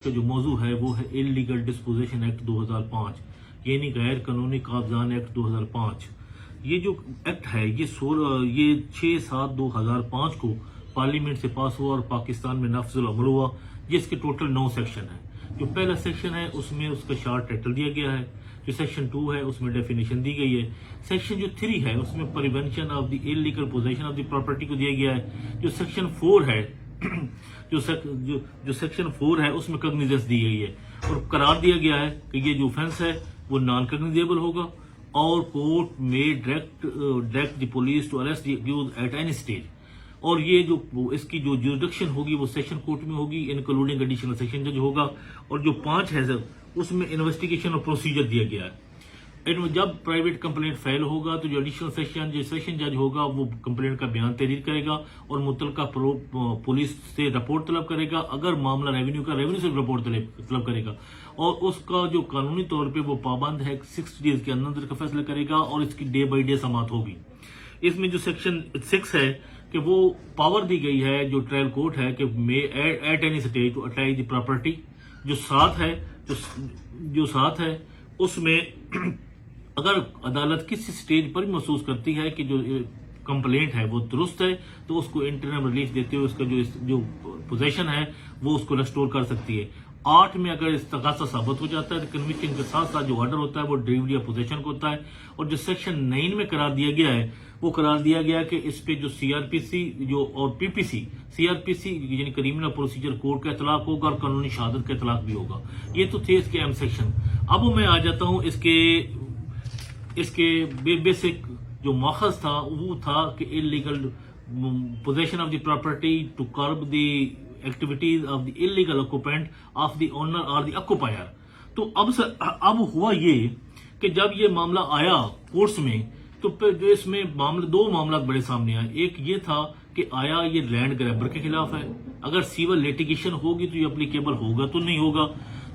का जो मौजू है वो है इलीगल डिस्पोजिशन एक्ट 2005 यानी गैर कानूनी कब्जान एक्ट 2005। ये जो एक्ट है ये 6/7/2005 को पार्लियामेंट से पास हुआ और पाकिस्तान में नाफिजुल अमल हुआ। जिसके टोटल 9 सेक्शन है। जो पहला सेक्शन है उसमें उसका शार्ट टाइटल दिया गया है। जो सेक्शन 2 है उसमें डेफिनेशन दी गई है। सेक्शन जो 3 है उसमें prevention of the illegal possession of the property को दिया गया है। जो सेक्शन 4 है जो सेक्शन 4 है उसमें कॉग्निजेंस दी गई है और करार दिया गया है कि ये जो ऑफेंस है वो नॉन कॉग्निजेबल होगा और कोर्ट में direct the police to arrest the accused at any stage. और ये जो इसकी जो ज्यूरिडिक्शन होगी वो सेशन कोर्ट में होगी इंक्लूडिंग एडिशनल सेशन जज होगा। और जो 5 है सर उसमें इन्वेस्टिगेशन और प्रोसीजर दिया गया है। जब प्राइवेट कंप्लेंट फाइल होगा तो जो एडिशनल सेशन जज होगा वो कंप्लेंट का बयान तहरीर करेगा और मुतलका पुलिस से रिपोर्ट तलब करेगा। अगर मामला रेवेन्यू से रिपोर्ट तलब करेगा और उसका जो कानूनी तौर पे वो पाबंद है 60 डेज के अंदर का फैसला करेगा और इसकी डे बाई डे समात होगी। इसमें जो सेक्शन 6 है कि वो पावर दी गई है जो ट्रायल कोर्ट है कि may at any stage to attach the property. जो 7 है उसमें अगर अदालत किसी स्टेज पर भी महसूस करती है कि जो कंप्लेंट है वो दुरुस्त है तो उसको इंटरनल रिलीफ देते हुए उसका जो पोजीशन है वो उसको रेस्टोर कर सकती है। 8 में अगर इस्तगासा साबित हो जाता है तो कन्विक्शन के साथ साथ जो ऑर्डर होता है वो डिलीवरी ऑफ पोजीशन को होता है। और जो सेक्शन 9 में करार दिया गया है वो करार दिया गया कि इस पे जो सीआरपीसी जो और पीपीसी सीआरपीसी यानी क्रिमिनल प्रोसीजर कोड का इतलाक होगा और कानूनी शहादत का इतलाक भी होगा। ये तो थे इसके एम सेक्शन। अब मैं आ जाता हूं इसके बेसिक जो माखज था वो था कि illegal possession of the property to curb the activities of the illegal occupant of the owner और द ऑक्यूपायर। तो अब हुआ ये कि जब ये मामला आया कोर्ट्स में तो जो इसमें दो मामला बड़े सामने आए। एक ये था कि आया ये लैंड ग्रैबर के खिलाफ है, अगर सिविल लिटिगेशन होगी तो ये अप्लीकेबल होगा तो नहीं होगा।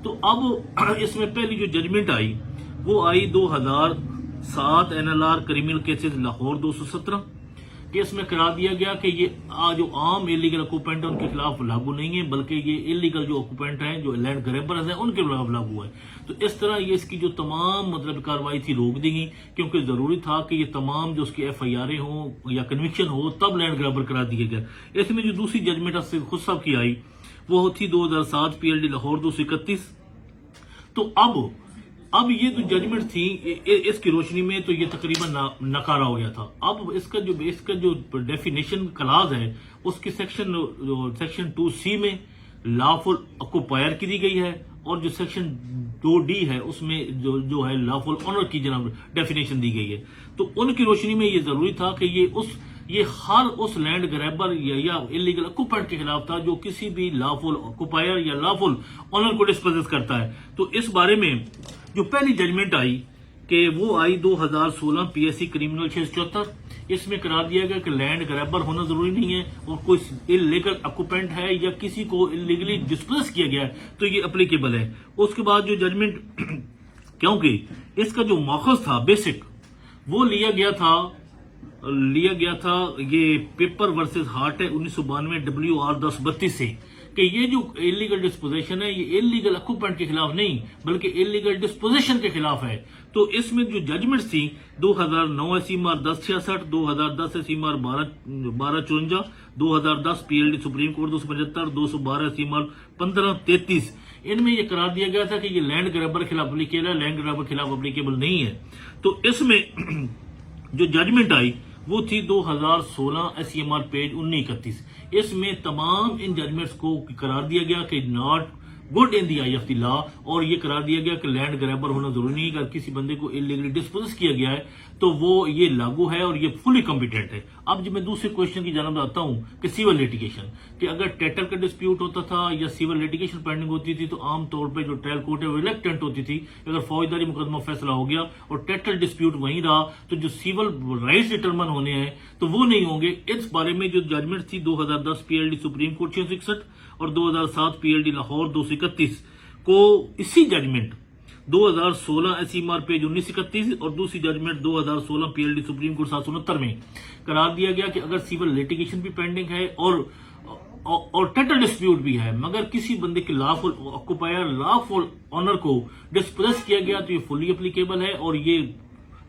तो अब इसमें पहली जो जजमेंट आई वो आई 2007 NLR criminal cases Lahore 217 case में करा दिया गया कि ये जो आम इलीगल ऑक्यूपेंट है उनके खिलाफ लागू नहीं है बल्कि ये इलीगल जो ऑक्यूपेंट हैं जो लैंड ग्रैबर्स हैं उनके खिलाफ लागू है। तो इस तरह ये इसकी जो तमाम कार्रवाई थी रोक दी गई क्योंकि जरूरी था कि ये तमाम जो उसकी एफआईआर हो या कन्विक्शन हो तब लैंड ग्रैबर करा दिया गया। इसमें जो दूसरी जजमेंट खुद साहब की आई वो थी 2007 पीएलडी लाहौर 231। तो अब ये जो जजमेंट थी इसकी रोशनी में तो ये तकरीबन नकारा हो गया था। अब इसका जो डेफिनेशन क्लाज है उसकी सेक्शन 2C में लॉफुल ऑक्यूपायर की दी गई है और जो सेक्शन 2D है उसमें जो है लॉफुल ओनर की जनाब डेफिनेशन दी गई है। तो उनकी रोशनी में ये जरूरी था कि ये हर उस लैंड ग्रैबर या इलीगल ऑक्यूपेंट के खिलाफ था जो किसी भी लॉफुल ऑक्यूपायर या लॉफुल ओनर को डिस्पोजेस करता है। तो इस बारे में जो पहली जजमेंट आई कि वो आई 2016 पीएससी क्रिमिनल 674। इसमें करार दिया गया कि लैंड ग्रैबर होना जरूरी नहीं है और कोई इलीगल ऑक्यूपेंट है या किसी को इलीगली डिस्प्लेस किया गया है तो ये एप्लीकेबल है। उसके बाद जो जजमेंट क्योंकि इसका जो माखज था बेसिक वो लिया गया था ये पेपर वर्सेस हार्ट है 1992 WR 1032 से कि ये जो इलीगल डिस्पोजेशन है ये इलीगल ऑक्यूपेंट के खिलाफ नहीं बल्कि इलीगल डिस्पोजेशन के खिलाफ है। तो इसमें जो जजमेंट थी 2009 SCMR 1066, 2010 SCMR 1254, 2010 PLD supreme court 275, 212 SCMR 1533 इनमें ये करार दिया गया था कि ये लैंड ग्रैबर के खिलाफ अप्लीकेबल है, लैंड ग्रैबर के खिलाफ अप्लीकेबल नहीं है। तो इसमें जो जजमेंट आई वो थी 2016 SCMR पेज 1931। इसमें तमाम इन जजमेंट्स को करार दिया गया कि not good in the I of the law और ये करार दिया गया कि लैंड ग्रैबर होना जरूरी नहीं है। अगर किसी बंदे को इलीगली डिस्पोज किया गया है तो वो ये लागू है और ये फुली कॉम्पिटेंट है। अब जब मैं दूसरे क्वेश्चन की जानब आता हूं कि सिविल लिटिगेशन कि अगर टाइटल का डिस्प्यूट होता था या सिविल लिटिगेशन पेंडिंग होती थी तो आमतौर पर जो ट्रायल कोर्ट है वो रिलेक्टेंट होती थी। अगर फौजदारी मुकदमा फैसला हो गया और टाइटल डिस्प्यूट वहीं रहा तो जो सिविल राइट्स डिटरमन होने हैं तो वो नहीं होंगे। इस बारे में जो जजमेंट थी 2010 पीएलडी सुप्रीम कोर्ट 661 और 2007 पीएलडी लाहौर 231 को इसी जजमेंट 2016 SCMR पेज 1931 और दूसरी जजमेंट 2016 पीएलडी सुप्रीम कोर्ट 769 में करार दिया गया कि अगर सिविल लिटिगेशन भी पेंडिंग है और और टोटल डिस्प्यूट भी है, मगर किसी बंदे के लॉफुल ऑक्युपायर लॉफुल ऑनर को डिस्पोजेस किया गया तो ये फुली एप्लीकेबल है और ये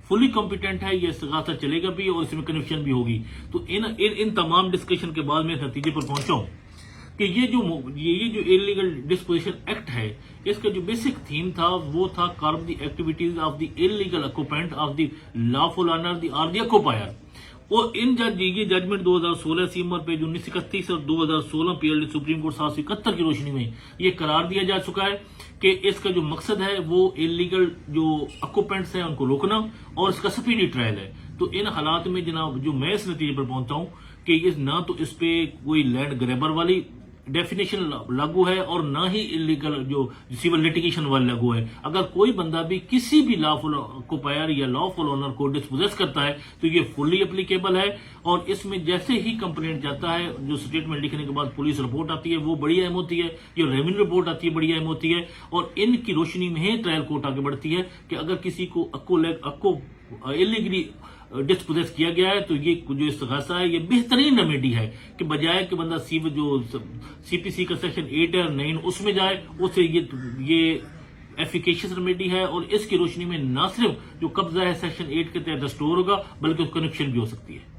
फुली कॉम्पिटेंट है, ये इस्तिगासा चलेगा भी और इसमें कन्विक्शन भी होगी। तो इन तमाम डिस्कशन के बाद मैं इस नतीजे पर पहुंचा हूं कि ये जो इलीगल डिस्पोजिशन एक्ट है, इसका जो बेसिक थीम था वो था curb the activities of the illegal occupant of the lawful owner और द ऑक्युपायर। और ये जजमेंट 2016 सीमर पेज 1931 और 2016 पीएलडी सुप्रीम कोर्ट 771 की रोशनी में ये करार दिया जा चुका है कि इसका जो मकसद है वो इलीगल जो ऑक्युपेंट्स हैं उनको रोकना और इसका स्पीडी ट्रायल है। तो इन हालात में जनाब जो मैं इस नतीजे पर पहुंचता हूं कि ना तो इस पे कोई लैंड ग्रैबर वाली डेफिनेशन लागू है और ना ही इलीगल जो सिविल लिटिगेशन वाला लागू है। अगर कोई बंदा भी किसी भी लॉफुल ऑक्युपायर या लॉफुल ओनर को डिस्पोजेस करता है तो ये फुली एप्लीकेबल है। और इसमें जैसे ही कंप्लेंट जाता है, जो स्टेटमेंट लिखने के बाद पुलिस रिपोर्ट आती है वो बड़ी अहम होती है, जो रेवेन्यू रिपोर्ट आती है बड़ी अहम होती है। और इनकी रोशनी में ही ट्रायल कोर्ट आगे बढ़ती है कि अगर किसी को इलीगली डिस्पोजेस किया गया है तो ये जो इस्तिगासा है ये बेहतरीन रेमेडी है कि बजाय कि बंदा जो सीपीसी का सेक्शन 8 और 9 उसमें जाए, उससे ये एफिकेशियस रेमेडी है। और इसकी रोशनी में न सिर्फ जो कब्जा है सेक्शन 8 के तहत रिस्टोर होगा बल्कि कनेक्शन भी हो सकती है।